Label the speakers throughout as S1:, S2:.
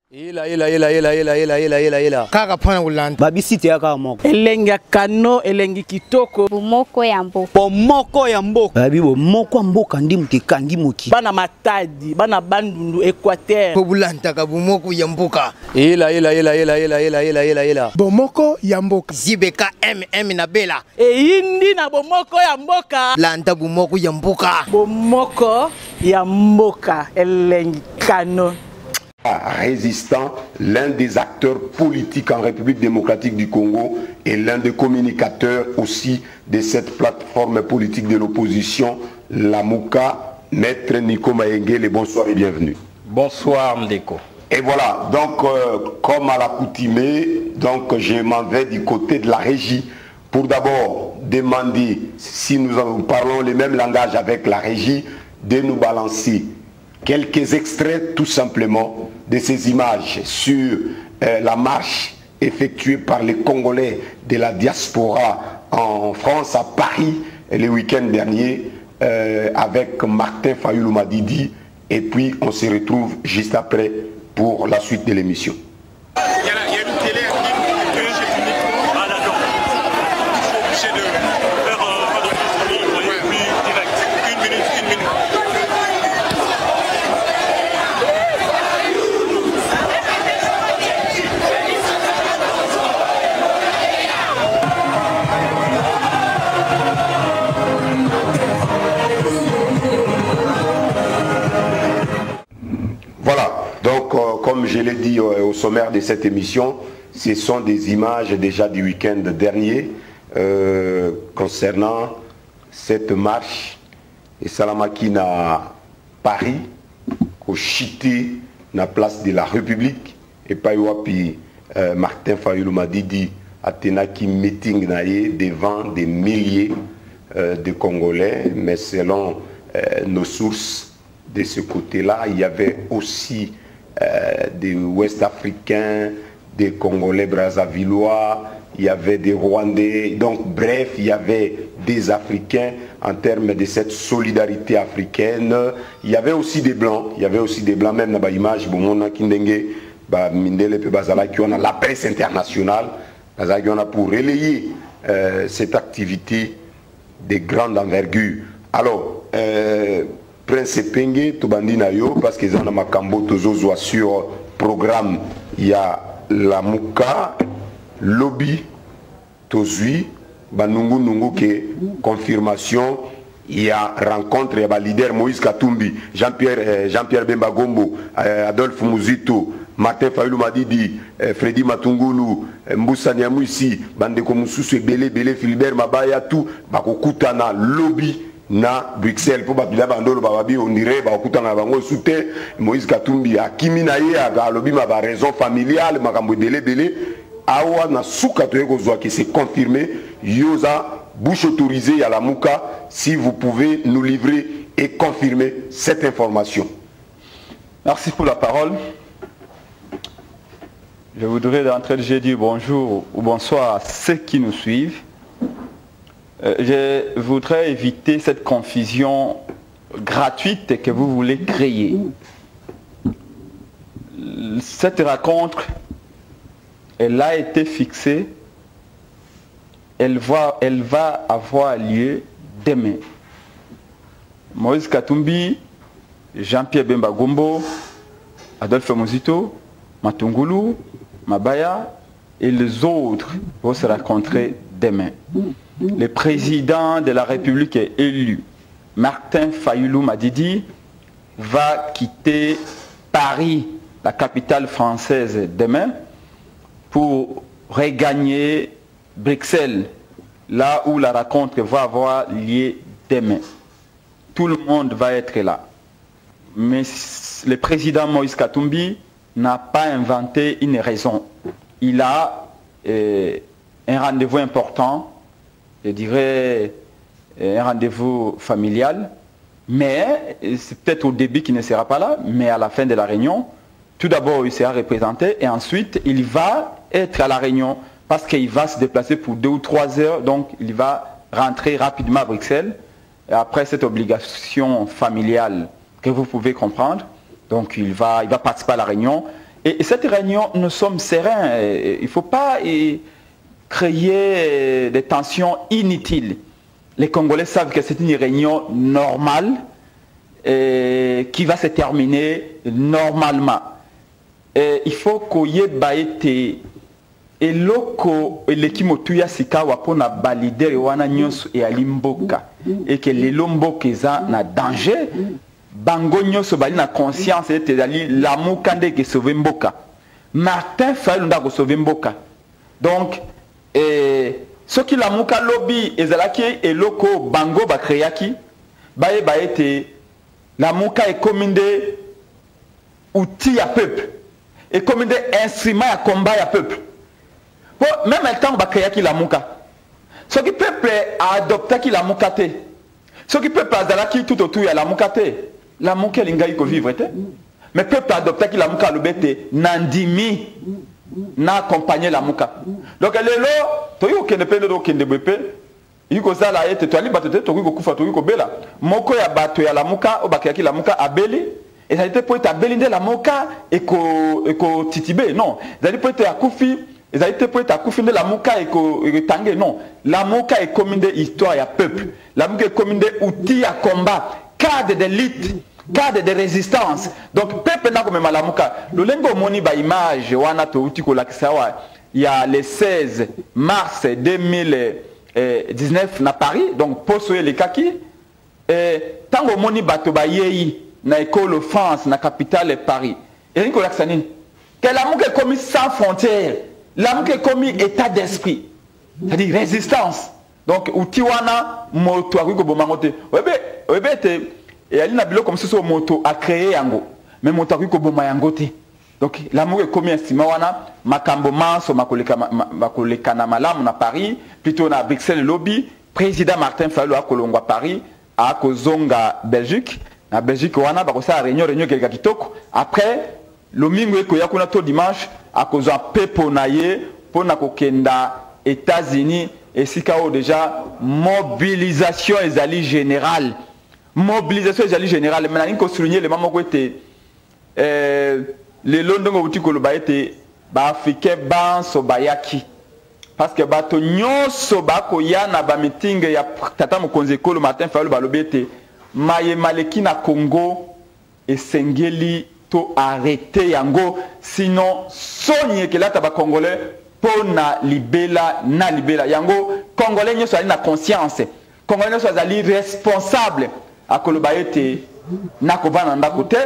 S1: Ila. Kaka pona ulanda.
S2: Babisite ya kaka moko.
S3: Elengi kano, elengi kitoko.
S4: Bomoko ya mboka.
S3: Bomoko ya mboka.
S2: Babi bomoko mboka ndi muteka ndi moki.
S3: Bana matadi, bana bandundu Équateur.
S1: Pobulanta ka bomoko ya mboka.
S2: Ila.
S1: Bomoko ya mboka. Zibeka MM na bela.
S3: Indi na bomoko ya mboka.
S1: Lanta bomoko ya mboka.
S3: Bomoko ya mboka. Elengi kano.
S5: Résistant, l'un des acteurs politiques en République démocratique du Congo et l'un des communicateurs aussi de cette plateforme politique de l'opposition, la Mouka, Maître Nico Mayengele, bonsoir et bienvenue.
S6: Bonsoir Ndeko.
S5: Et voilà, donc comme à l'accoutumée, donc je m'en vais du côté de la régie pour d'abord demander, si nous parlons le même langage avec la régie, de nous balancer quelques extraits tout simplement de ces images sur la marche effectuée par les Congolais de la diaspora en France, à Paris, le week-end dernier, avec Martin Fayulu Madidi. Et puis on se retrouve juste après pour la suite de l'émission. Comme je l'ai dit au sommaire de cette émission, ce sont des images déjà du week-end dernier concernant cette marche et Salamaki na Paris, au Chité, na place de la République, et Paywapi Martin Fayulu Madidi a tenaki meeting naé devant des milliers de Congolais, mais selon nos sources de ce côté-là, il y avait aussi des Ouest-Africains, des Congolais brazzavillois, il y avait des Rwandais, donc bref, il y avait des Africains en termes de cette solidarité africaine. Il y avait aussi des Blancs, même dans l'image, la presse internationale, pour relayer cette activité de grande envergure. Alors, Prince Penge, Tobandina yo, parce que dans Makambo Tozozo sur programme, il y a la Mouka, Lobby, Tozui, Banungu Nungu qui confirmation, il y a rencontre, il y a leader Moïse Katumbi, Jean-Pierre Bemba Gombo, Adolphe Mouzito, Martin Fayulu Madidi, Freddy Matungulu, Mboussa Niamouissi, Bandeko Moussousou, Belé, Philibert Mabaya, tout, Bakokutana, Lobby, na Bruxelles pour babila bandolo bababi on dirait ba okutana bango soutien Moïse Katumbi akimi na ye aga lobi ma ba raison familiale makambo belé awa na suka to ekozwa qui c'est confirmé yoza bouche autorisée à la Mouka si vous pouvez nous livrer et confirmer cette information.
S6: Merci pour la parole. Je voudrais d'entrée de jeu dire bonjour ou bonsoir à ceux qui nous suivent. Je voudrais éviter cette confusion gratuite que vous voulez créer. Cette rencontre, elle a été fixée, elle va avoir lieu demain. Moïse Katumbi, Jean-Pierre Bemba Gombo, Adolphe Mouzito, Matungulu, Mabaya et les autres vont se rencontrer demain. Le président de la République est élu. Martin Fayulu Madidi va quitter Paris, la capitale française, demain pour regagner Bruxelles, là où la rencontre va avoir lieu demain. Tout le monde va être là. Mais le président Moïse Katumbi n'a pas inventé une raison. Il a un rendez-vous important, je dirais un rendez-vous familial, mais c'est peut-être au début qu'il ne sera pas là, mais à la fin de la réunion, tout d'abord il sera représenté et ensuite il va être à la réunion parce qu'il va se déplacer pour 2 ou 3 heures, donc il va rentrer rapidement à Bruxelles et après cette obligation familiale que vous pouvez comprendre, donc il va participer à la réunion Et cette réunion, nous sommes sereins. Il ne faut pas créer des tensions inutiles. Les Congolais savent que c'est une réunion normale qui va se terminer normalement. Et il faut qu'il y ait eloko eleki motuya sika wapona balidere wana nyonso e alimboka et que lelo mboka eza na danger bango nyonso bali na conscience ete dali lamuka nde ke sauver mboka. Martin Fayulu nda ko sauver mboka. Donc ce qui lamuka lobby ezalaki eloko bango ba créaki baye ba ete lamuka est comme des outils à peuple et comme des instruments à combat à peuple. Même le temps où il y a la mouka. Ce qui peuple a adopté qui la mouka. Ce qui peuple a qui tout autour il y a la mouka. La mouka l'inga il vivre. Mais peuple a adopté qui la mouka le bête nandimi n'a accompagné la mouka. Donc elle est là. Tu vois qu'il ne peut pas de bébé. Il faut ça là et tu as li battu tu vois kufa tu vois bela. Moko ya bato ya la mouka au bakaki la mouka abeli. Et ça a été pour être abeli de la mouka et ko titibé non. Ça a été pour être akufi. Ils ont été prêts à confiner la mouka et que non. La mouka est comme une histoire et peuple. La mouka est comme des outils à combat, cadre de lutte, cadre de résistance. Donc, peuple n'a comme la mouka. Le lengo moni ba image, wana to uti ko laksawa. Il y a le 16 mars 2019 na Paris, donc poso les kaki. Et tango moni bato ba yeyi na école France na capitale Paris. Et rien ko laksanine. Que la mouka est comme sans frontières. L'amour est comme état d'esprit, c'est-à-dire résistance. Donc, Utiwana, moto, Arugo Bomangote. Et elle n'a pas comme si ce moto a créé Yango. Mais moto Arugo Bomayangote. Donc, l'amour est comme un Simawana, Makambo Manso, Makolekana Malam, na Paris, plutôt na Bruxelles Lobby, président Martin Fayulu à Kolongo à Paris, à Kozonga, Belgique. Na Belgique, on a une réunion quelqu'un qui toque. Après, le mingo eko ya kuna to dimanche à cause un pepo naie pour na kokenda États-Unis et sikao déjà mobilisation ezali générale. Mobilisation ezali générale. Mais na ko souligner le maman ko était les londongo buti ko ba était ba africain ban so bayaki. Parce que bato nyonso ba ko ya na ba meeting ya tata mokonzi ko le matin Fayulu ba lobete maye maleki na Congo et sengeli to arrêter yango sinon sogne que là taba congolais pour na libela yango congolais nyoso ali na conscience congolais nyoso ali responsable akoloba ete na kovanda ndako te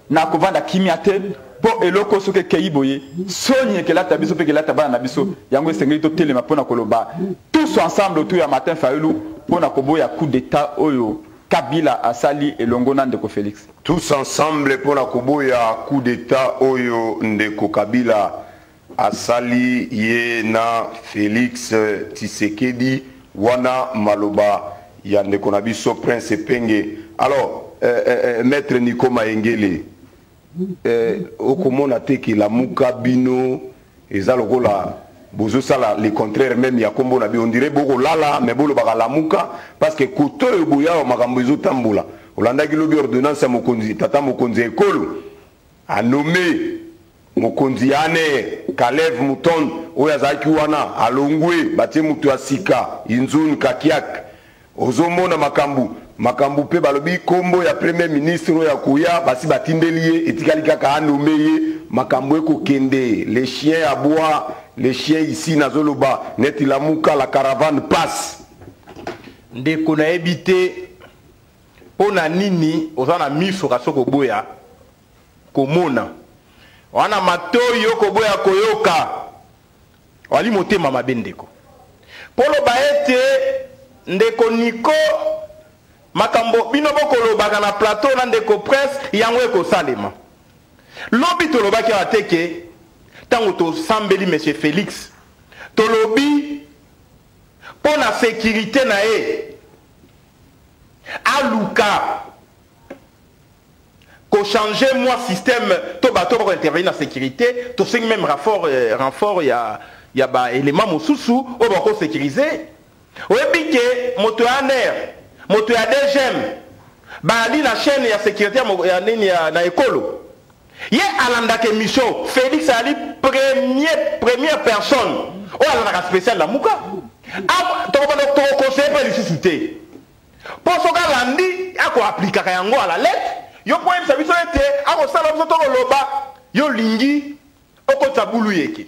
S6: na kovanda kimia te po eloko soke keiboye sogne que là tabiso pe que là taba na biso yango esengeli to telema pona koloba tous ensemble autour ya Martin Fayulu pona koboya coup d'état oyo Kabila Asali et Longona Ndeko Félix.
S5: Tous ensemble pour la Koboya coup d'état Oyo Ndeko Kabila Asali Yena Félix Tshisekedi Wana Maloba ya Ndeko Nabiso Prince Penge. Alors maître Nico Maengele okomona te ki la Mukabino ezalokola bozo sala le contraire même ya kombo na bi on dirait boko lala mais bolo baka lamuka parce que koto eboya o makambo ezo tambola olanda ki lobi ordonnance mokonzi tata mokonzi ekolo a nommé mokonzi ane Kalev Mouton oya zaki wana alongwe batie mutu asika inzun kakiak ozomona makambu pe balobi kombo ya premier ministre ya kuya basi batindeliye etikali kaka nommé makambo eko kende les chiens à bois. Les chiens ici, Nazoloba, Netilamuka, la caravane passe.
S1: Ndeko na ebité, pona nini, ozana miso kasoko boya, komona. Wana matoyo koboya koyoka, wali motema mabendeko. Polo baete, ndeko niko, makambo, binobo kolobaka na plateau, na ndeko presse, yango eko salema. Lobi tolobaki ateke, tant que sambeli monsieur Félix tolobi pour la sécurité nae aluka ko changer moi système to bato pour intervenir dans la sécurité to sing même renfort ya ba élément mosusu o ba ko sécuriser o ebike moto aner moto ya DGM ba ali na chaîne ya sécurité ya nini ya na écolo Ye alandake mission Félix Ali première personne o alandaka spécial la muka to conseiller pas les sous-souté pour ce que landi ako appliquer yango à la lettre yo point service était ako sala biso to loba yo lingi oko tabulu yeke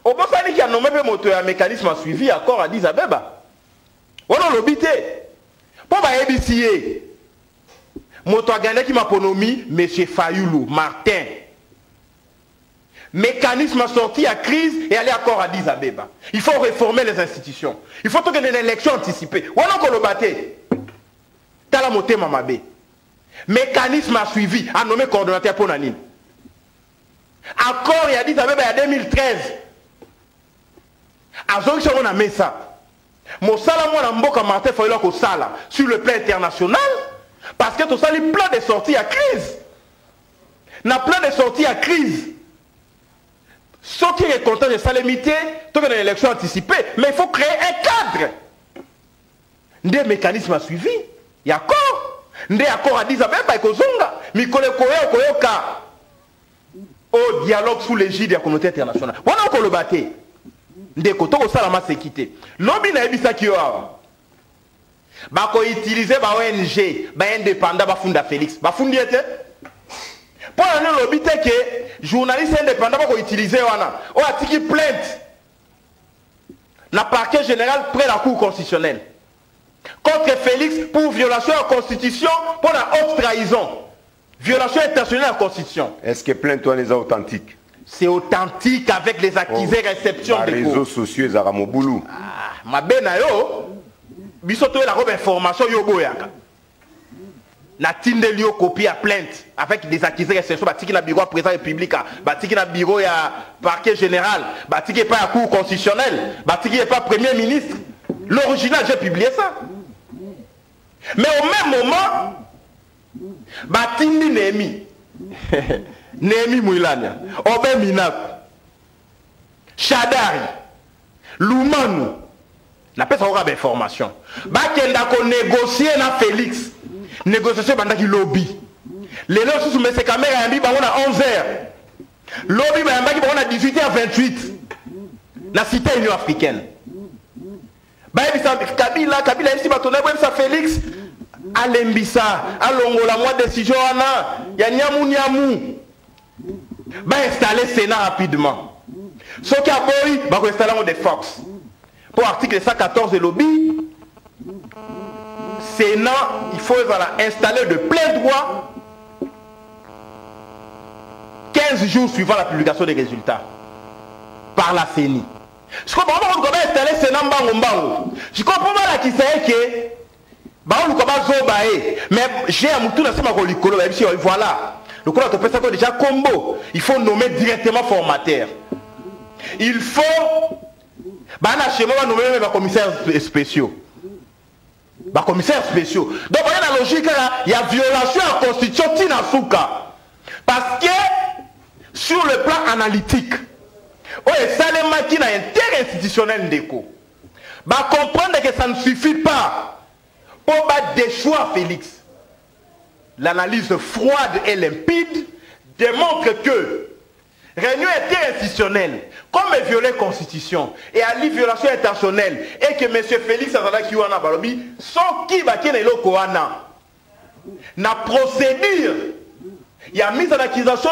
S1: o bosani ki a nommé pe moto ya mécanisme suivi accord à Addis Abeba ono lobité pour ba ebisié moto a gagné qui m'a pronommé monsieur Fayoulou Martin. Mécanisme sorti à crise et aller accord à Addis Abeba. Il faut réformer les institutions. Il faut qu'il y ait une élection anticipée. Ou alors qu'on le batte. Tala moté mamabe. Mécanisme a suivi, a nommé coordonnateur pour Nanine. Accord et Addis Abeba en 2013. A Zoï on a mis ça. Mon salam on a mboka Martin Fayoulou ko sala sur le plan international. Parce que tout ça, il y a plein de sorties à crise. Il y a plein de sorties à crise. Ce qui est content de ça, limité, il y a une élection anticipée. Mais il faut créer un cadre. Des mécanismes à suivi. Il y a accord. Des accords à Addis Abeba et Kozonga. Mais il y a au dialogue sous l'égide de la communauté internationale. Voilà qu'on le battait. Des côtés, on s'est séquité. L'homme n'a pas dit ça. Bako utiliser ba ONG ba indépendant ba funda Félix ba fundi ete pour le lobby que journaliste indépendant bako utiliser wana o atiki plainte la parquet général près la cour constitutionnelle contre Félix pour violation de la constitution pour la haute trahison violation intentionnelle de la constitution.
S5: Est-ce que plainte toi les authentiques?
S1: C'est authentique avec les accusés réception
S5: des réseaux sociaux Zaramoboulou.
S1: Ah ma benayo bisoto la robe information yoboyaka na tindeli yo copie à plainte avec des accusés réception batiki na bureau président république batiki na bureau ya parquet général batiki pas à cour constitutionnelle batiki pas premier ministre l'original j'ai publié ça mais au même moment batindi Nemi Mouilania Obe Minak Chadari Loumanu la personne aura des informations. Bakenda ko négocier na Félix. Négociation bandaki lobby. Les lois sous mes caméras yambi bango na 11h. Lobby ba yambaki bango na 18h28. Na cité Union africaine. Ba yebisa Kabila yebisi batona yebisa Félix alembisa alongola moi décision wana ya nyamu. Ba installer Sénat rapidement. Ce qui a boy ba ko installer des forces. Pour l'article 114 de lobby, Sénat, il faut installer de plein droit 15 jours suivant la publication des résultats par la CENI. Je comprends pas comment installer Sénat Mbango. Je comprends pas qui c'est que mais j'ai un mouton dans ce moment voilà. Le coup de déjà combo. Il faut nommer directement formateur. Il faut bana chez moi nommer les commissaires spéciaux. Les commissaires spéciaux. Donc il y a la logique là, il y a violation à la constitution Tinasuka. Parce que sur le plan analytique, ça les machines interinstitutionnelles d'écho. Comprendre que ça ne suffit pas pour déchoir Félix. L'analyse froide et limpide démontre que réunion interinstitutionnelle, comme violer la Constitution et à la violation intentionnelle, et que M. Félix Azalaki Wana Balobi, sans qui va ait le Koana, la procédure, il y a mise en accusation,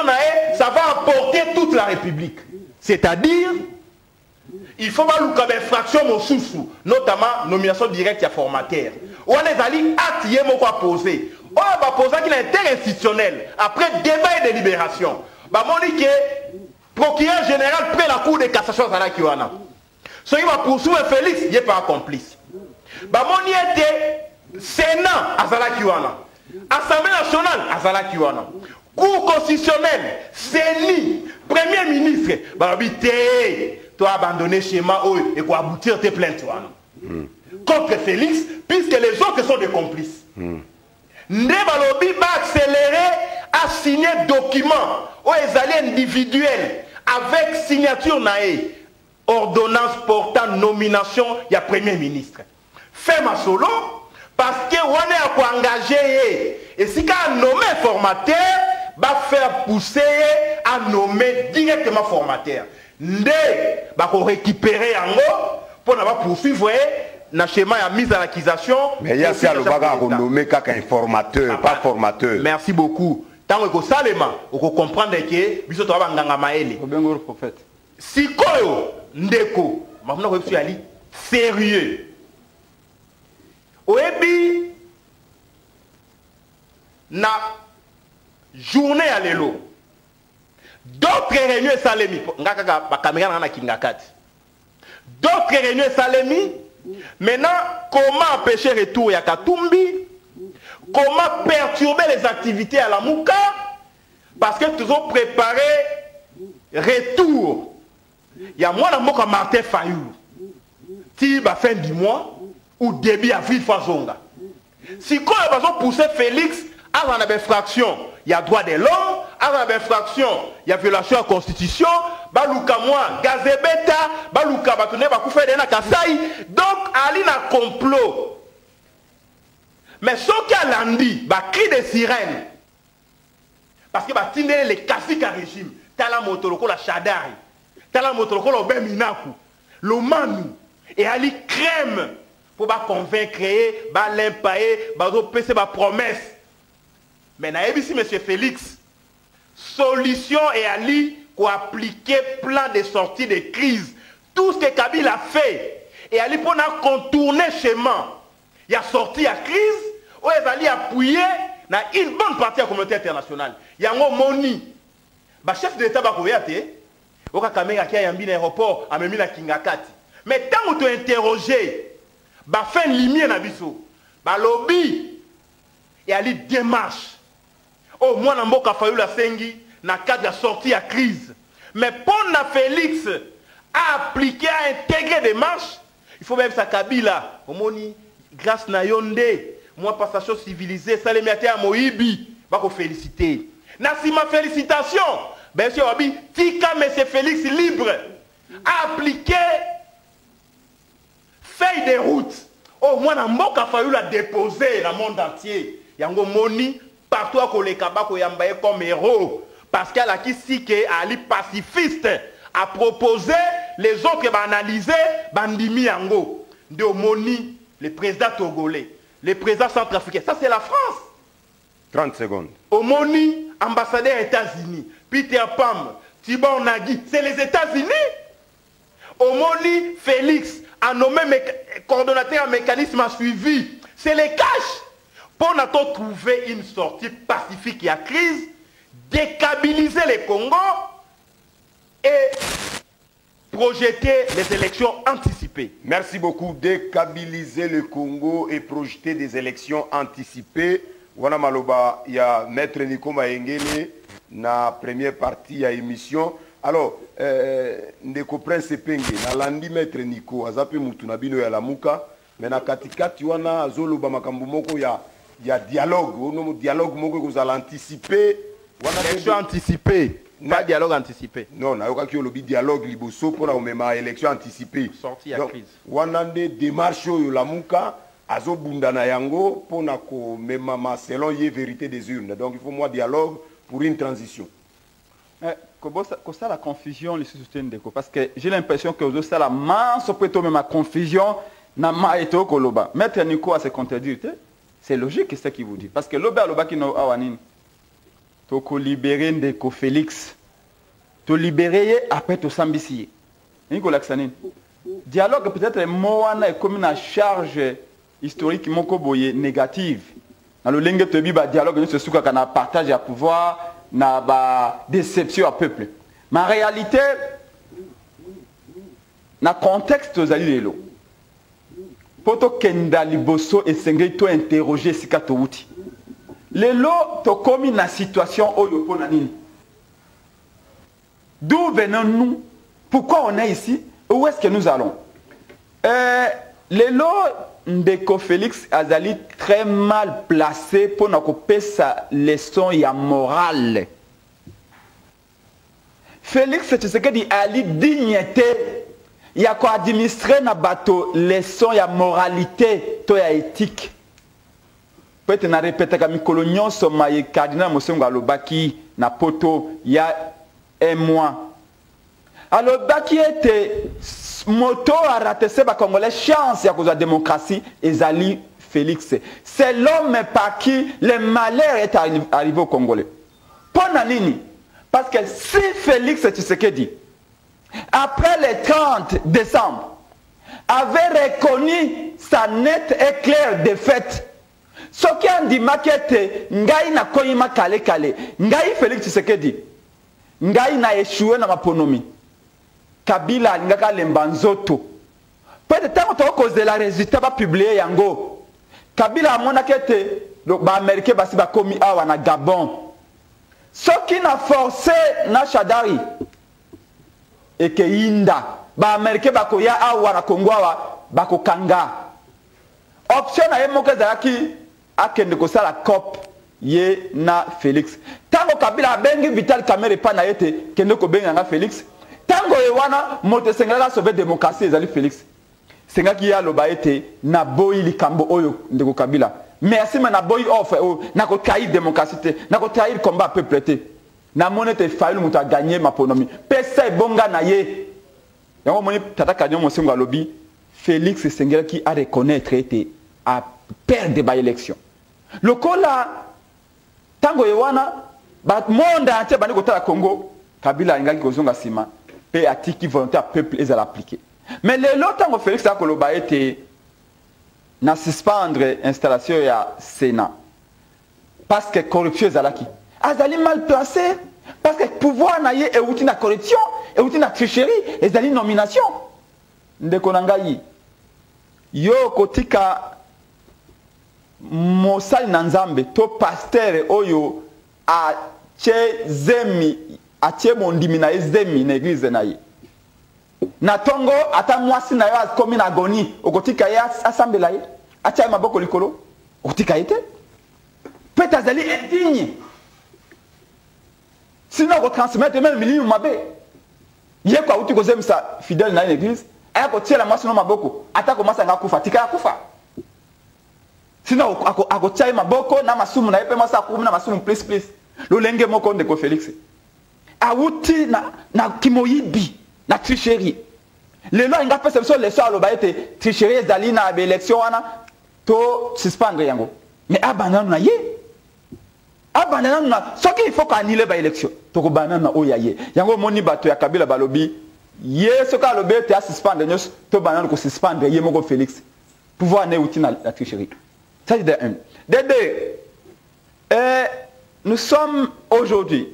S1: ça va emporter toute la République. C'est-à-dire, il faut voir l'infraction mon sous, notamment nomination directe à formateur. On est allé acter mon quoi poser. On va poser qu'il est interinstitutionnel après débat et délibération. Bah mon dit que procureur général près la cour de cassation à la Kiwana. Ce qui va poursuivre Félix, il n'est pas complice. Bah mon dit était Sénat à Zalakiwana, Assemblée nationale à Zalakiwana, Cour constitutionnelle, CENI, Premier ministre. Bah toi abandonner schéma et quoi aboutir tes plaintes contre Félix, puisque les autres sont des complices. Ndebalobi va accélérer à signer documents aux alliés individuels avec signature nae, ordonnance portant nomination, il y a Premier ministre. Fait ma solo, parce que on est à quoi engager, et si on a nommé formateur, va faire pousser à nommer directement formateur. Ndé va récupérer en haut pour poursuivre le schéma de mise en accusation.
S5: Mais il y a ça le bagarre nommé comme informateur, pas formateur.
S1: Merci beaucoup. Tant que ça, on comprend que biso to ba nganga maele.
S6: Obengo prophète.
S1: Si koyo ndeko, maintenant que tu ali sérieux. Oebi na journée à l'élo. D'autres réunions salemi. Ngaka ba caméra na kingakati. D'autres réunions salemi. Maintenant, comment empêcher le retour à Katumbi? Comment perturber les activités à la Mouka? Parce que toujours préparé retour. Il y a moi dans Martin Fayou. Si à fin du mois ou début avril Fazonga. Si quand on va pousser Félix à une infraction, il y a droit de l'homme, à une infraction, il y a violation de la constitution, baluka moi gazebeta, baluka batone bakufa de na Kasai. Donc ali na complot. Mais ce qui a lundi, bah cri de sirène. Parce que bah tindé les classiques à régime. Tala motoloko la Chadari. Tala motoloko la Obeminaku. L'Omanu. Et Ali crème. Pour bah convaincre, bah l'impayer, bah repasser bah promesse. Mais na ici, monsieur Félix, solution et Ali pour appliquer plan de sortie de crise. Tout ce que Kabila a fait. Et Ali pour contourner le chemin. Il a sorti à crise, où il a appuyé dans une bonne partie de la communauté internationale. Il y a un moni. Le chef de l'État va courir, il y a un aéroport, il y a un Kingakati. Mais tant que tu as interrogé, il y a fait une lumière dans le lobby, il y a une démarche. Au moins, il y a eu la sengi, dans le cadre de la sortie à crise. Mais pour Félix à appliquer, à intégrer des marches, il faut même sa Kabila, au moni. Grâce à Yonde, moi, passation civilisée, ça les mettait à Moïbi, je vais féliciter. Merci ma félicitation. Bien sûr, Tika, M. Félix libre, à appliquer feuille de route. Au moins, il a fallu la déposer dans le monde entier. Il y a un moni partout à les Kabako comme héros. Parce qu'elle a dit qu'elle pacifiste à proposer, les autres analyser, bandimi yango. De moni. Le président togolais, le président centrafricain, ça c'est la France.
S5: 30 secondes.
S1: Omoni, ambassadeur des États-Unis, Peter Pam, Thibon Nagui, c'est les États-Unis. Omoni, Félix, a nommé coordonnateur en mécanisme à suivi, c'est les caches. Pour nous trouver une sortie pacifique et à crise, décabiliser les Congo et projeter les élections anticipées.
S5: Merci beaucoup. Décabiliser le Congo et projeter des élections anticipées. Wana maloba, il y a Maître Nico Maengele na première partie à émission. Alors, ndeko Prince Penge, na landi Maître Nico, azape mutunabino ya lamuka, mais na katikati wana zoloba makambo moko ya dialogue, ono dialogue moko ko za anticiper, wana
S1: élection anticipée. Pas dialogue anticipé.
S5: Non, on a eu le dialogue liboso pour la élection anticipée.
S1: Sortie à crise.
S5: On a des démarches la mouka, azo bundana yango pour na ko memama selon la vérité des urnes. Donc il faut moi dialogue pour une transition.
S6: Comment ça la confusion les soutiens de parce que j'ai l'impression que vous ça la masse plutôt même ma confusion na ma eto koloba. Maître Nico à se contredire, c'est logique ce qu'il vous dit parce que loba qui no awanini. Tu libérer Ndeko Félix. Tu libérer après tu s'ambitier. Dialogue peut-être moana est comme une charge historique négative. Dans le lingue de biba dialogue nous se souka kana partage à pouvoir na ba déception à peuple. Mais en réalité na contexte aux alliés poto kenda liboso et sengei to interroger sikato wuti. Lelo to komi na situation oyo pona nini. D'où venons-nous? Pourquoi on est ici? Où est-ce que nous allons? Lelo Ndeko Félix Azali très mal placé pour nous couper sa leçon ya morale. Félix c'est ce que dit Ali dignité. Il y a quoi administrer na bateau leçon ya moralité to ya éthique. Peut-être na répéter comme colonion somaye cardinal Mosengo alobaki na poto il y a un mois. Alors qui était moto a raté ces Congolais chance à cause de la démocratie Ezali Félix. C'est l'homme par qui le malheur est arrivé au Congolais. Pour Nanini, parce que si Félix Tshisekedi, après le 30 décembre, avait reconnu sa nette et claire défaite, ce qui a dit maquette, Ngai na koyima kale kale, Ngai Félix Tshisekedi, Ngai na échoué na maponomi, Kabila ngaka lembanzoto. Peut-être que cause de la résultat va publier yango. Kabila a monakete, donc ba américain basi ba komi awa na Gabon. Ce qui n'a forcé na Shadari et que Inda ba américain ba koya awa na Congo awa ba ko kanga. Option na yemoke zaki akende ko sala COP ye na Félix. Tango Kabila bengi Vital Kamerhe pa na yete kende ko benga nga Félix. Tango ewana moto sengala sauver démocratie ezali Félix. Senga ki ya loba ete na boyi likambo oyo ndeko Kabila. Merci mais na boyi offre na ko trahir démocratie te, na ko trahir combat peuple te. Na monete faulu muta gagner ma ponomi. Pesa bonga na ye. Yango moni tata kanyo mosengo alobi Félix sengela ki a reconnaître ete a perdre ba élection. Lokola tango ewana ba monde entier bani kotala Congo Kabila ingaki kozonga sima pe atiki volonté à peuple ezala appliquer. Mais le temps que Félix a koloba été na suspendre installation ya Sénat parce que corruption ezalaki azali mal placé parce que pouvoir na ye euti na corruption euti na tricherie ezali nomination ndeko na ngai yo kotika mosali na nzambe to pasteur oyo a zemi a mondimi na zemi na église na ye na tongo ata mwasi na yo akomi na agoni okotika ye asambela ye atia maboko likolo okotika ye te peut azali indigne sinon okotransmettre même milieu mabe ye kwa uti kozemisa fidèle na l'église aya kotiela mwasi no maboko ata komasa nga kufa tika ya kufa sinon akotia ye maboko na masumu na ye pe mwasi akumi na masumu please lolenge moko ndeko Félix awuti na kimoyibi na tricherie. Les lois inga pesa biso leso aloba ete tricherie ezali na élection wana to suspendre yango. Mais abanana na ye. Abanana na soki il faut qu'annuler ba élection. To ko banana o ya ye. Yango moni bato ya Kabila balobi ye soka aloba ete a suspendre nyos to banana ko suspendre ye moko Félix. Pouvoir ne outi na la tricherie. Ça c'est de un. De deux. Nous sommes aujourd'hui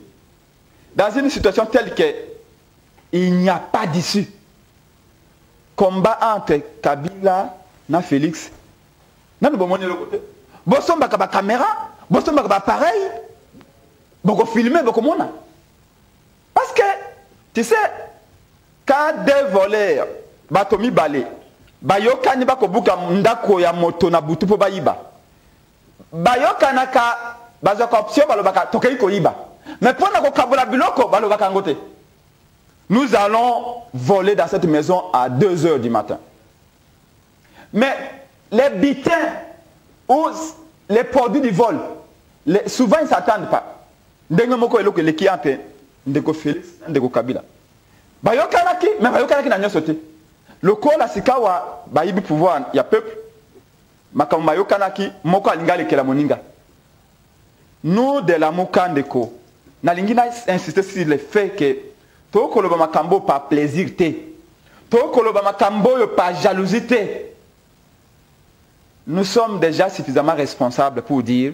S6: dans une situation telle que il n'y a pas d'issue. Combat entre Kabila et Félix. Nous avons le côté. Bosom baka ba caméra, bosom baka ba appareil, boko filmer, boko mona. Parce que tu sais, quand deux voleurs batomi balé, bayokani bako buka ndako ya moto na butu po bayiba. Bayokana ka bazaka option balobaka tokei ko yiba. Mais pour ko kabola biloko balobaka ngote. Nous allons voler dans cette maison à 2 h du matin. Mais les bitins ou les produits du vol, souvent ils ne s'attendent pas. Ndenge moko eloko eleki ante ndeko Félix, ndeko Kabila. Bayokanaki, mais bayokanaki na nyoso te. Lokola sikawa bayibi pouvoir ya peuple, makambo bayokanaki moko alinga lekela moninga. Nous de la Mukandeko, nalingi na insister sur le fait que to koloba makambo par plaisir te. To koloba makambo yo par jalousie te. Nous sommes déjà suffisamment responsables pour dire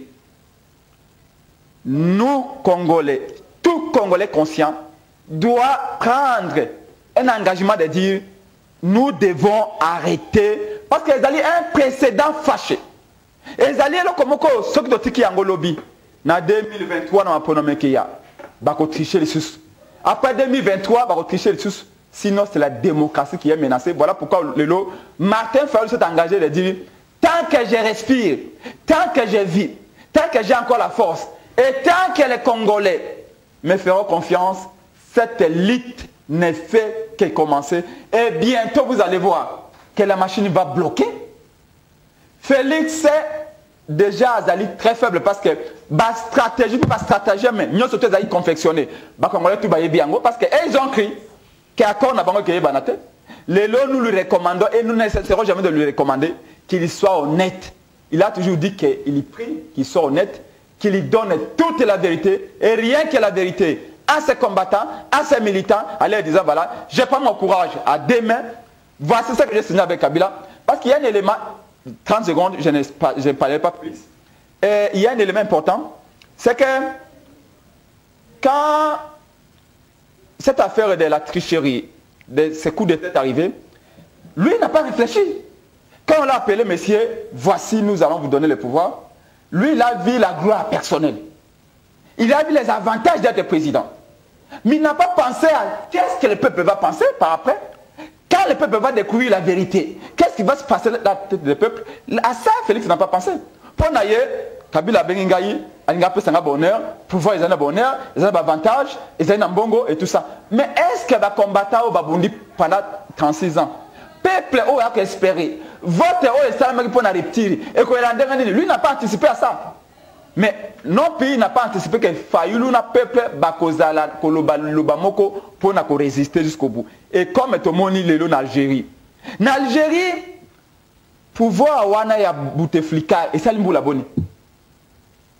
S6: nous Congolais, tout Congolais conscient doit prendre un engagement de dire nous devons arrêter parce qu'ils allaient un précédent fâché. Ils allaient le komoko ce qui tiki angolobi na 2023 na maponomekeya bako tricher les sous. Après 2023 bako tricher les sous. Sinon c'est la démocratie qui est menacée. Voilà pourquoi Martin Fayulu s'est engagé de dire tant que je respire, tant que je vis, tant que j'ai encore la force, et tant que les Congolais me feront confiance, cette lutte ne fait que commencer. Et bientôt, vous allez voir que la machine va bloquer. Félix, déjà azali très faible parce que ba stratégie mais nous sommes tous confectionnés ba congolais tout ba yebiango parce que ils ont cru qu'accord na bango ke banate les lots nous lui recommandons et nous n'essaierons jamais de lui recommander qu'il soit honnête. Il a toujours dit qu'il prie qu'il soit honnête, qu'il lui donne toute la vérité et rien que la vérité à ses combattants, à ses militants, à leur disant voilà, je prends mon courage à demain. Voici ce que j'ai signé avec Kabila parce qu'il y a un élément 30 secondes, je ne parlerai pas plus. Et il y a un élément important, c'est que quand cette affaire de la tricherie, de ces coups de tête arrivés, lui n'a pas réfléchi. Quand on l'a appelé, messieurs, voici, nous allons vous donner le pouvoir, lui, il a vu la gloire personnelle. Il a vu les avantages d'être président. Mais il n'a pas pensé à qu'est-ce que le peuple va penser par après. Quand le peuple va découvrir la vérité, qu'est-ce qui va se passer dans la tête du peuple? À ça, Félix n'a pas pensé. Pour Naye, Kabila Bengingaï, Alinga Pesanga bonheur, pouvoir ils ont un bonheur, ils ont un avantage, ils ont un bongo et tout ça. Mais est-ce que va combattre au Babundi pendant 36 ans? Peuple a espéré. Votre est salama pour la reptile. Et que lui n'a pas anticipé à ça. Mais non pays n'a pas anticipé que Fayoulou n'a peuple bakozala kolobamoko pour na résister jusqu'au bout. Et comme tout le monde est en Algérie. En Algérie, pouvoir wana ya Bouteflika et Salimou la boni.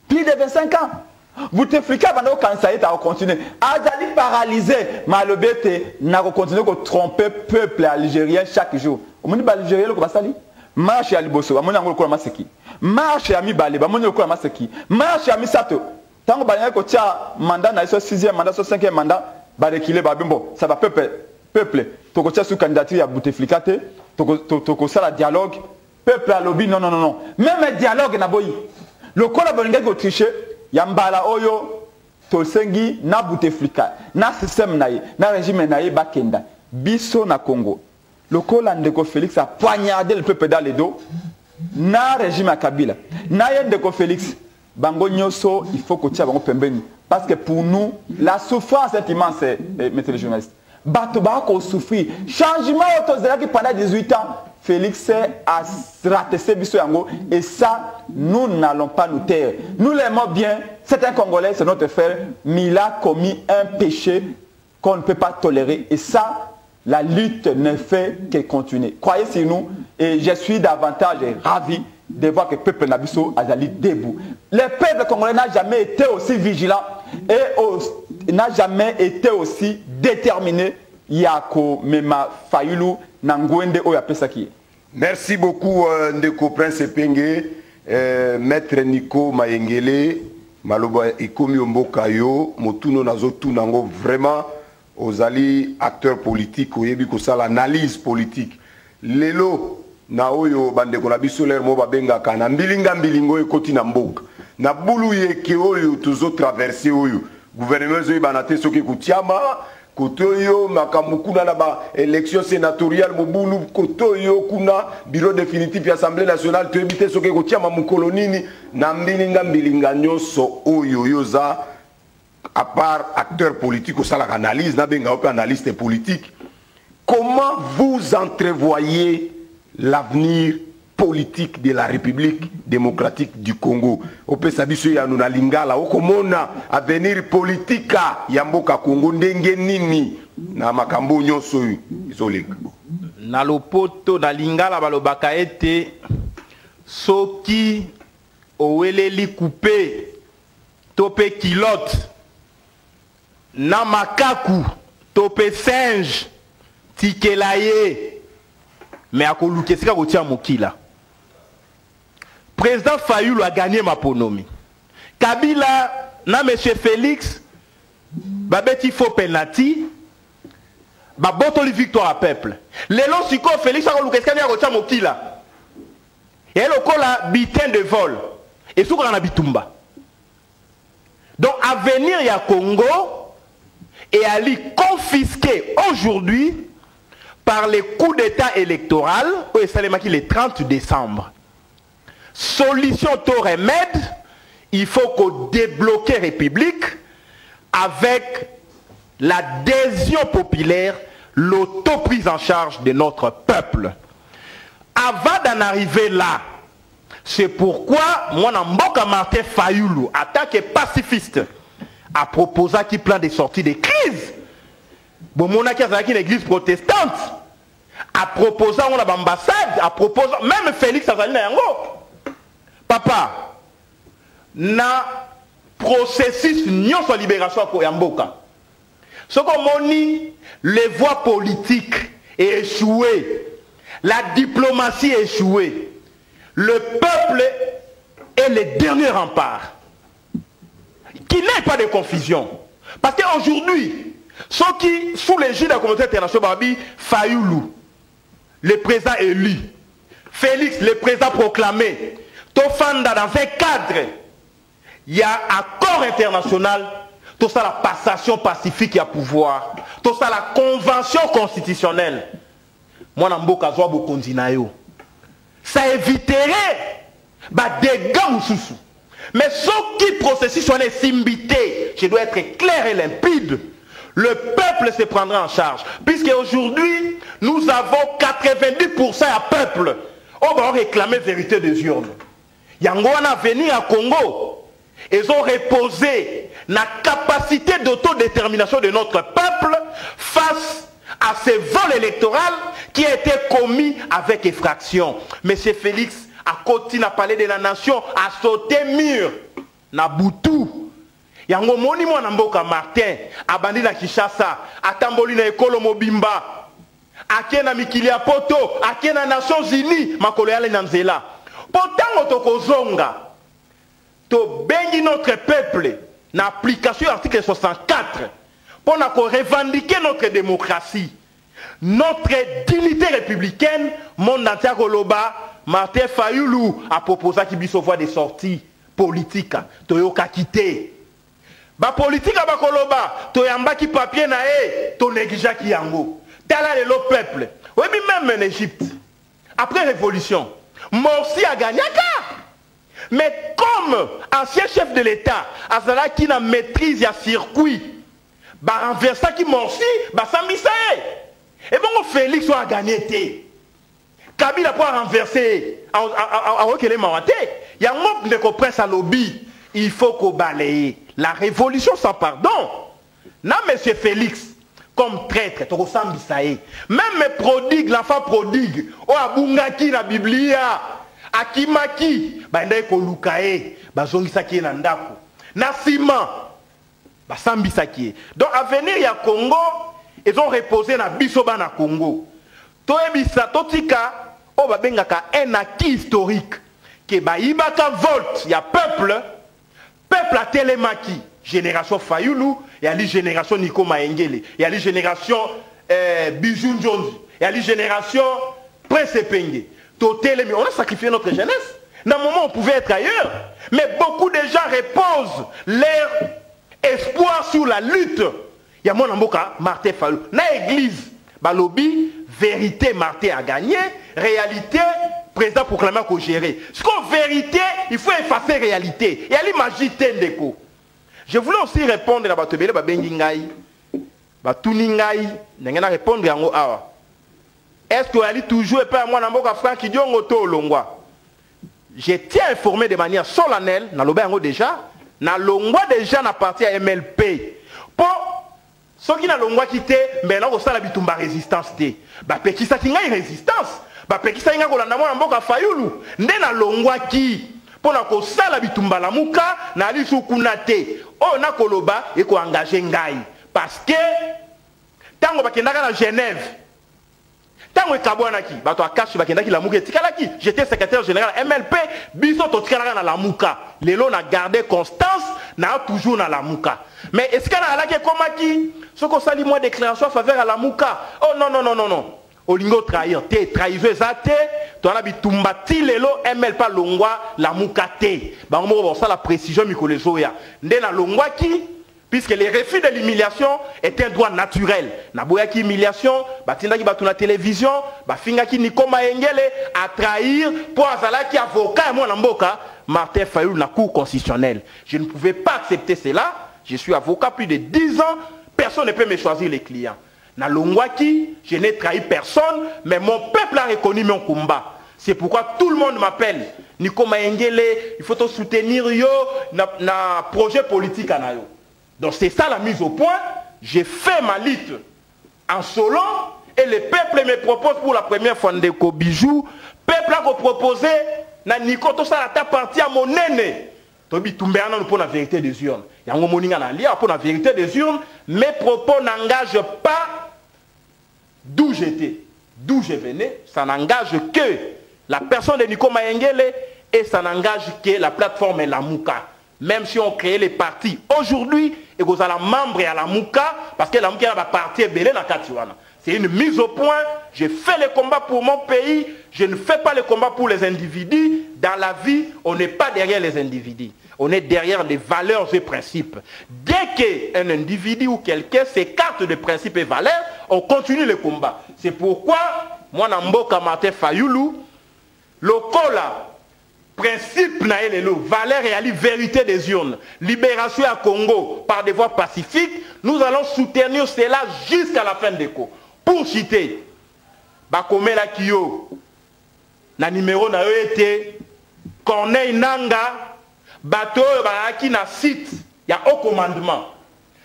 S6: Plus de 25 ans. Bouteflika bando kansaï ta continuer. Azali paralysé, malobete n'a continuer que tromper peuple algérien chaque jour. Au monde algérien le ko basali. Marche ya liboso, amoni ngolo ko maseki. Marche ya mibale, bamoni ko maseki. Marche ya misato. Tango banya ko tia mandat na 6e mandat, 5e mandat, ba rekile ba bimbo. Ça va peuple. Toko tia sous candidature ya Bouteflika te, toko sala dialogue. Peuple a lobby non. Même dialogue na boyi. Le kola bolinga ko tricher, ya mbala oyo to sengi na Bouteflika, na système naye, na régime naye bakenda. Biso na Congo. Le kola ndeko Félix a poignardé le peuple dans les dos. Na régime à Kabila. Na ndeko Félix, bango nyoso, il faut que tu aies pembeni. Parce que pour nous, la souffrance est immense, mettez les journalistes. Bato bako souffrir. Changement autorisé pendant 18 ans. Félix a raté ses bisous yango. Et ça, nous n'allons pas nous taire. Nous l'aimons bien. C'est un Congolais, c'est notre frère. Mais il a commis un péché qu'on ne peut pas tolérer. Et ça, la lutte ne fait que continuer. Croyez sur nous. Et je suis davantage ravi de voir que le peuple Nabiso a allé debout. Le peuple congolais n'a jamais été aussi vigilant et n'a jamais été aussi déterminé. Yako Mema Fayoulou Nangwende Oyapesaki.
S5: Merci beaucoup Ndeko Prince Penge, Maître Nico Mayengele, Maloba Ikomi Ombokayo, Motuno Nazotu Nango, vraiment aux alliés acteurs politiques, au Yebi Kosala, analyse politique. Lelo, Naoyo Bandeko Nabiso Lermo Babenga Kana, Mbilinga Mbilingo Ekoti Nambok, Nabulu Yeke Oyo, tous traversés Oyo, gouvernement Zoy Banate Soke Koutiama, Kotoyo, Makamukuna Naba, élection sénatoriale, Mobulu, Kotoyo, Kuna, bureau définitif de l'Assemblée nationale, Tuebite Soke Koutiama Mukolonini, Nambilinga Mbilinga Nyoso Oyo Yoza, à part acteur politique, au salaire analyse, Nabenga analyste politique. Comment vous entrevoyez l'avenir politique de la République démocratique du Congo? Ope sabiso ya nuna lingala okomona avenir politique ya mboka Congo ndenge nini na makambo nyonso isoleka.
S1: Na lopoto na lingala balobaka ete soki oweleli coupé topé kilote na makaku topé singe tikelaye mais akoluke sika kotia mokila. Président Fayoulou a gagné ma ponomi. Kabila na monsieur Félix babeti faux penalty babotoli victoire à peuple. Lelo siko Félix akoluke sika kotia mokila. Et lokola bitin de vol et soko na bitumba. Donc avenir ya Congo et Ali confisqué aujourd'hui par les coups d'état électoral au Salemaki le 30 décembre. Solution au remède, il faut qu'on débloque la République avec l'adhésion populaire, l'autoprise en charge de notre peuple. Avant d'en arriver là, C'est pourquoi moi, Mboka Martin Fayulu, en tant que pacifiste, a proposé qu'il plan de sortie de crise. Bon, mon a une église protestante. A proposé on a ambassade, a proposé même Félix Azali na yango. Papa, na processus non sur libération pour Mboka. Ce qu'on dit, les voies politiques est échoué, la diplomatie est échouée. Le peuple est le dernier rempart. Qu'il n'ait pas de confusion. Parce qu'aujourd'hui, ceux qui, sous l'égide de la communauté internationale, Fayulu, le président élu, Félix, le président proclamé, Tofanda dans un cadre, il y a accord international, tout ça la passation pacifique à pouvoir, tout ça la convention constitutionnelle. Moi, Namboka Zoa Bokondinayo. Ça éviterait des dégâts sous. Mais ce qui processus soit simbité, je dois être clair et limpide. Le peuple se prendra en charge. Puisque aujourd'hui, nous avons 90% à peuple. On va réclamer vérité des urnes. Yangoana venir à Congo. Ils ont reposé la capacité d'autodétermination de notre peuple face à ce vol électoral qui a été commis avec effraction. Monsieur Félix, à côté n'a parlé de la nation, a sauté mur, na Boutou. Yango moni mwana Mboka Martin, abandi na Kinshasa, atamboli na ekolo mobimba, akena mikili ya poto, akena Nations Unies, makolo yale na nzela. Pourtant tokozonga, to bengi notre peuple, na application de l'article 64, pour revendiquer notre démocratie, notre dignité républicaine, monde entier Koloba, Martin Fayulu a proposé qu'il puisse avoir des sorties politiques. Toyoka quitté. Ba politique à Bakoloba, Toyamba qui papier na e, to négligea qui yango. Tala le peuple. Oui, mais même en Égypte, après révolution, Morsi a gagné. Mais comme ancien chef de l'État, Azala qui n'a maîtrise à circuit, bah renverser qui Morsi, bah Sambisa. Et bon, Félix a gagné. Kabila pour renverser, à Okele Mawate, il y a un mot de compresse à lobby. Il faut qu'on balaye. La révolution sans pardon. Non, monsieur Félix, comme traître, tu ressembles ça. Même mes prodigues, l'enfant prodigue, oh, Abungaki, la Biblia, Akimaki, Bandai Kolukae, Bazongisaki Nandako, Nassima, Basambisaki. Donc, à venir, il y a Congo, ils ont reposé na Bisoba na Congo. Toebisa, Totika, oh, Babengaka, un acquis historique, que Baïbaka volte, il y a peuple à Télémaki, génération Fayulu, il y a la génération Nico Maengele, il y a la génération Bijou Jones, il y a la génération Prince Penge. On a sacrifié notre jeunesse. Dans un moment, on pouvait être ailleurs. Mais beaucoup de gens reposent leur espoir sur la lutte. Il y a mon Mboka, Martin Fayulu. Dans l'église, Balobi, vérité, Martin a gagné. Réalité, président proclamé qu'on gérer. Ce qu'en vérité, il faut effacer réalité. Il y a l'imagine Tendeko. Je voulais aussi répondre à Batobele, Babengingaï, Batuningaï, n'a répondre à Awa. Est-ce que Ali toujours pas moi dans Mboka Franck qui dit on auto longwa? Je tiens à informer de manière solennelle, dans le déjà, dans longwa déjà na partie à MLP. Pour ceux qui n'ont longwa quitté, mais là on sait la bitumba résistance té. Bah qui ça qui a résistance? Bah qui ça qui a kolanda moi Mboka Fayulu? Ndé na longwa qui pour na ko sala bitumba la muka na ali sukunate. Oh na koloba et ko engager ngai parce que tango bakendaka na Genève. Tango ekabwanaki bato akashi bakendaki la muka etikalaki. J'étais secrétaire général MLP biso to tikalaka na la muka. Lelo na garder constance na toujours na la muka. Mais est-ce que na alaki komaki soko sali moi déclaration en faveur à la muka? Oh non non non non non. Olingo trahir te trahison zate to na bitumba ti lelo ML pa longwa la muka te. Ba mo bon ça la précision mikolezo ya. Nde na longwa ki puisque le refus de l'humiliation est un droit naturel. Naboyaki humiliation, batindaki batu na télévision, bafingaki Nikoma Engele à trahir pour azalaki avocat et moi Mboka Martin Fayulu na cour constitutionnelle. Je ne pouvais pas accepter cela. Je suis avocat plus de 10 ans, personne ne peut me choisir les clients. Na Longwaki, je n'ai trahi personne, mais mon peuple a reconnu mon combat. C'est pourquoi tout le monde m'appelle Nico Mayengele, il faut soutenir yo na projet politique na yo. Donc c'est ça la mise au point. J'ai fait ma lutte en solo et le peuple me propose pour la première fois Ndeko Bijou. Peuple a proposé na Nico tout ça la partie à mon aîné. Tobi Toumbéana pour la vérité des urnes. Yango moninga na lia pour la vérité des urnes. Mes propos n'engagent pas d'où j'étais, d'où je venais. Ça n'engage que la personne de Nico Mayengele et ça n'engage que la plateforme et la Mouka. Même si on crée les partis aujourd'hui, et vous avez membre à la Mouka, parce que la Mouka a parti belé dans Katiwana. C'est une mise au point. Je fais le combat pour mon pays. Je ne fais pas le combat pour les individus. Dans la vie, on n'est pas derrière les individus. On est derrière les valeurs et principes. Dès qu'un individu ou quelqu'un s'écarte de principes et valeurs, on continue le combat. C'est pourquoi, moi, Namboka Martin Fayoulou, le cola, principe na elelo, valeur et la vérité des urnes, libération à Congo par des voies pacifiques, nous allons soutenir cela jusqu'à la fin des cours. Pour citer, Bakome la Kyo, na numéro na été Corneille Nanga, bateau qui na site, il y a au commandement,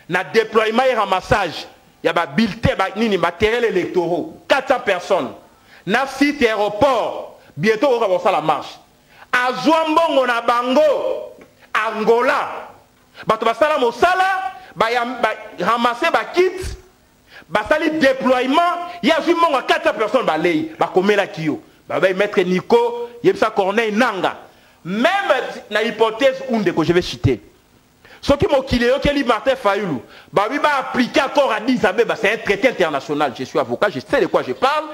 S1: na déploiement et ramassage, il y a ba bulletin, ni matériel électoraux, 400 personnes, na site aéroport, bientôt on va faire la marche. Azwambongo na bango Angola bato basala mosala ramasser ba kit basali déploiement ya zumongo 400 personnes balei bakomela kiyo ba mettre Nico yebsa Corneille Nanga même na hypothèse unde que je vais citer ce qui mokile yo keli Martin Fayoulou ba oui ba appliquer accord à Addis Abeba, c'est un traité international, je suis avocat, je sais de quoi je parle.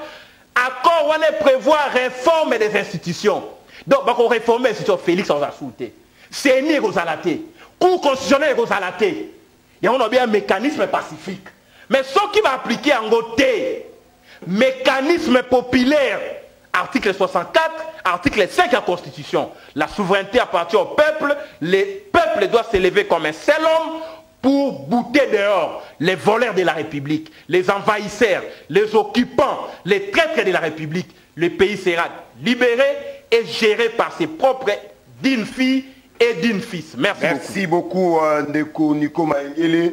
S1: Accord où on prévoit réforme des institutions. Donc, on réforme l'institution Félix sans assoulter. C'est ni Rosalate. Cour constitutionnelle Rosalate. Et on a bien un mécanisme pacifique. Mais ce qui va appliquer en côté, mécanisme populaire, article 64, article 5 de la Constitution. La souveraineté appartient au peuple. Le peuple doit s'élever comme un seul homme pour bouter dehors les voleurs de la République, les envahisseurs, les occupants, les traîtres de la République. Le pays sera libéré et géré par ses propres d'une fille et d'une fils.
S5: Merci beaucoup Ndeko Nico Mayengele.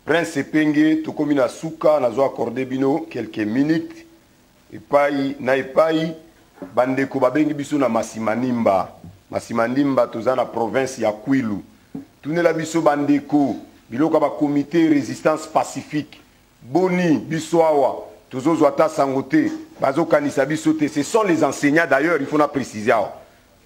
S5: Prince Penge, Tokomina Souka, nous avons accordé bino quelques minutes. Et pai, na epai, bandeko babengi biso na Masimanimba. Masimanimba, toza na province ya Kwilu. Toune la biso bandeko, biloko ba comité résistance pacifique. Boni, biso awa, tozo zwata sangote, bazo kanisa biso te. Ce sont les enseignants d'ailleurs, il faut na préciser.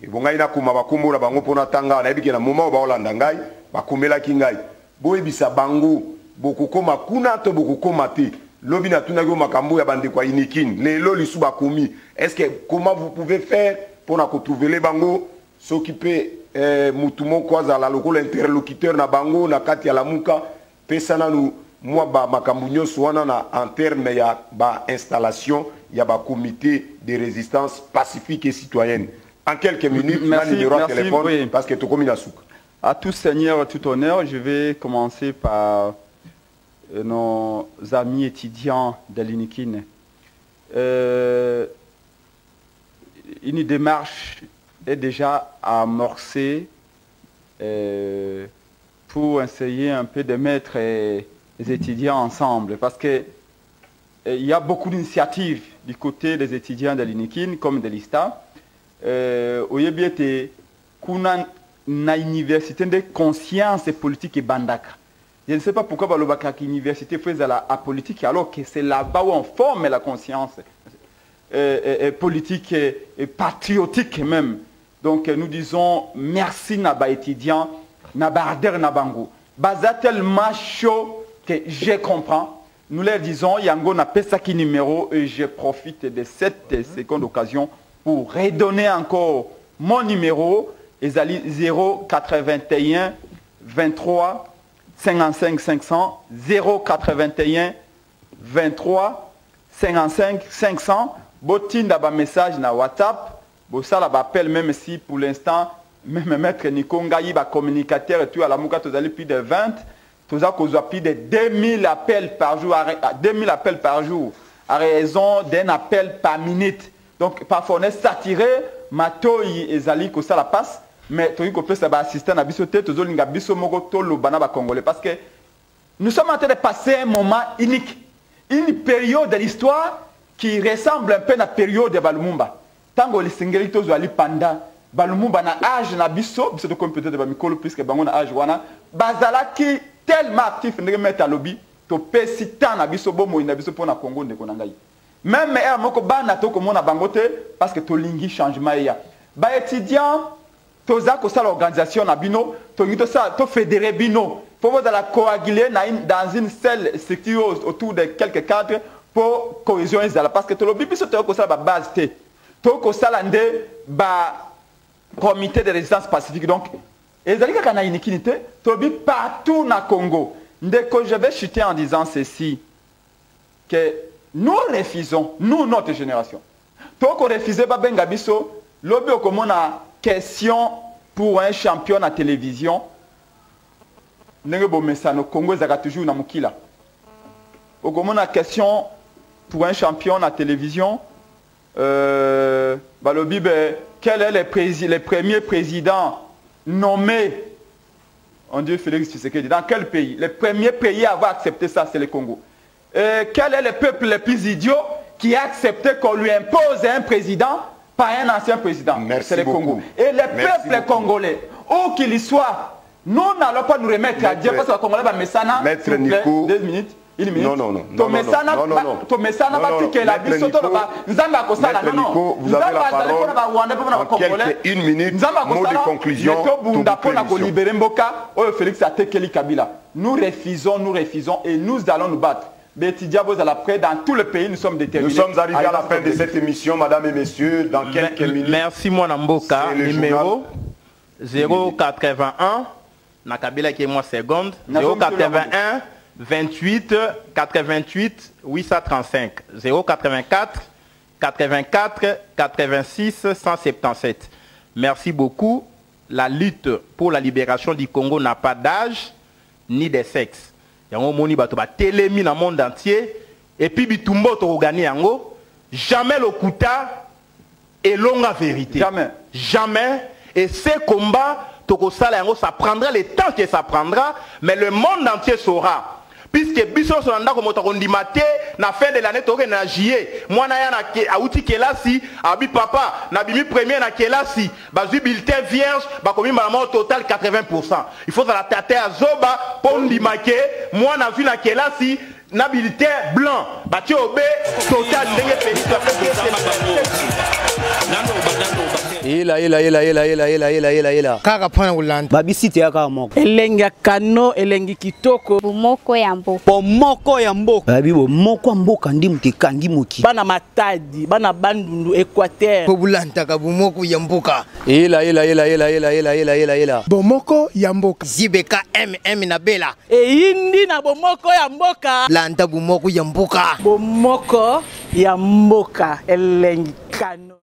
S5: Et bon, il y a ba kombo na bango pona tanga, na ebiki na moment ba olanda ngai, ba komela ki ngai. Bo ebisa bango, boko koma kuna to boko koma te. Lobi na tuna go makambo ya bande kwa inikin. Lelo lisu ba komi. Est-ce que comment vous pouvez faire pour na retrouver les bango s'occuper mutumo kwa za la local interlocuteur na bango na kati ya la muka pesana nu moi ba makambo nyonso wana na en terme ya ba installation ya ba comité de résistance pacifique et citoyenne. En quelques minutes, merci, numéro de téléphone, oui. Parce que tu commis la soupe.
S6: À tout seigneur, tout honneur, je vais commencer par nos amis étudiants de l'INIKIN. Une démarche est déjà amorcée pour essayer un peu de mettre les étudiants ensemble. Parce qu'il y a beaucoup d'initiatives du côté des étudiants de l'INIKIN comme de l'ISTA. Oyebiete kuna na université de conscience politique et bandaka. Je ne sais pas pourquoi balobaka université faisait la politique alors que c'est là-bas où on forme la conscience politique et patriotique même. Donc nous disons merci naba étudiants naba arder nabango. Baza tellement chaud que je comprends. Nous leur disons yango na pesaki numéro et je profite de cette seconde occasion pour redonner encore mon numéro, 081 23 55 500, 081 23 55 500. Botinda ba message na WhatsApp, bosala ba appel même si pour l'instant même maître Nikongayi ba communicateur et tout à la Mouka tozali plus de 20, toza kozwa plus de 2000 appels par jour, 2000 appels par jour à raison d'un appel par minute. Donc, parfois, on est saturé, matoi ezali ko sala passe mais toyi ko pesa ba assistant na biso te tozolinga biso moko tolo bana ba congolais parce que nous sommes en train de passer un moment unique, une période de l'histoire qui ressemble un peu à la période de Balumumba. Tango les singelitos ou ali panda Balumumba na âge na biso biso to comme peut-être ba mikolo puisque bango na âge wana bazala qui tellement actif ndenge mettre lobby to pesi tant na biso bomo na biso pona Congo ndeko na ngai. Même er moko bana to komona bango te parce que to lingi changement ya. Ba étudiant toza ko sala organisation na bino to ngito sa to fédérer bino. Faut vous la coaguler dans une seule structure autour de quelques cadres pour cohésion parce que tout le bibi c'est que ça la base t tout que ça l'ande ba comité de résistance pacifique donc et ça dit qu'il y a une iniquité tout le partout na Congo dès que je vais chuter en disant ceci que nous refusons nous notre génération tout qu'on refuse ba benga biso lobby comme on a question pour un champion à télévision. Ndenge bomesa no Congo ezaka toujours na mukila. Okomona question pour un champion à télévision balobi quel est le premier président nommé on dit Félix Tshisekedi dans quel pays? Le premier pays à avoir accepté ça c'est le Congo. Quel est le peuple le plus idiot qui a accepté qu'on lui impose un président par un ancien président? C'est le Congo. Et le peuple congolais où qu'il y soit. Nous n'allons pas nous remettre à Dieu parce que les Congolais va mesana.
S5: Maître Nico.
S6: 2 minutes. Une minute.
S5: Non, non, non.
S6: To mesana. To mesana va piquer la biso to ba. Nzamba ko sala non non.
S5: Vous avez la parole. En quelques une minute. Mot de conclusion.
S6: To bunda pona ko libérer Mboka. Oh Félix Atekeli Kabila. Nous refusons et nous allons nous battre. Bétidia vous à l'après dans tout le pays nous sommes déterminés.
S5: Nous sommes arrivés à la fin de cette émission, mesdames et messieurs, dans quelques minutes.
S1: Merci moi Mboka. Numéro 081 na Kabila qui est moi seconde 081 28 88 835 084 84 86 177. Merci beaucoup. La lutte pour la libération du Congo n'a pas d'âge ni de sexe. Yango moni bato ba télémi dans le monde entier et puis bitumbo to gagner yango jamais le kuta et longue vérité. Jamais. Et ces combats, ça prendra le temps que ça prendra, mais le monde entier saura. Puisque Bisso Sonanda, comme on dit, na fin de l'année, tu na juillet. Moi, na outil kelasi, abi papa, na bimi premier na kelasi, bazu bulletin vierge, ba komi maman au total 80%. Il faut la tâter à Zoba, pour nous dire, moi, na vu na kelasi, na bulletin blanc, bati obé, total, n'engue pays,
S2: ela kaka pana ulanda babisite ya kaka moko
S3: elengi kano elengi kitoko
S4: bomoko ya mboka
S2: babi bomoko ya mboka ndi mutekangi moki
S3: bana matadi bana bandundu Équateur
S2: po bulantaka bomoko ya mboka ela
S7: bomoko ya mboka
S2: zibeka na bela
S3: eyindi na bomoko ya mboka
S2: landa bomoko ya mboka
S3: bomoko ya mboka elengi kano